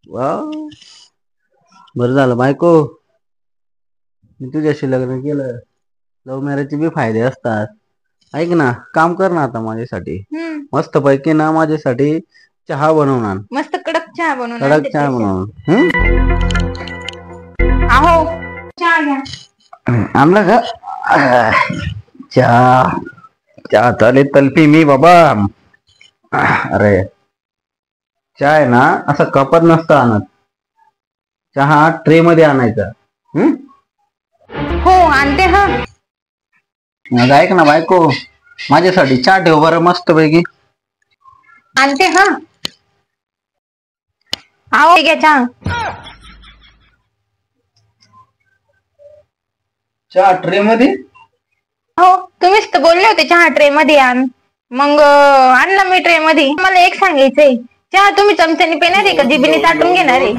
वा, बरं झालं बायको, मी तुझ्याशी लग्न केलं. लव्ह मॅरेजचे बी फायदे असतात. ऐक ना, काम कर ना आता माझ्यासाठी. मस्त पैकी ना माझ्यासाठी चहा बनवून आण. मस्त कडक चहा बनवून कडक चहा बनवून. आहो चहा घ्या. आणलं का? चहा चहा चाले तल्फी मी बाबा. अरे चहा आहे ना असं कपात नसतं आणत. चहा ट्रे मध्ये आणायचा. हो आणते हा. मग ऐक ना बायको, माझ्यासाठी चहा ठेव बरं मस्त पैकी. आणते हा. आहो घ्या चहा. चहा ट्रे मध्ये? हो तुम्हीच तर बोलले होते चहा ट्रे मध्ये आण. मग आणला मी ट्रे मध्ये. मला एक सांगायचंय, चहा तुम्ही चमच्याने पिणार आहे का जिभेने चाटून घेणार आहे?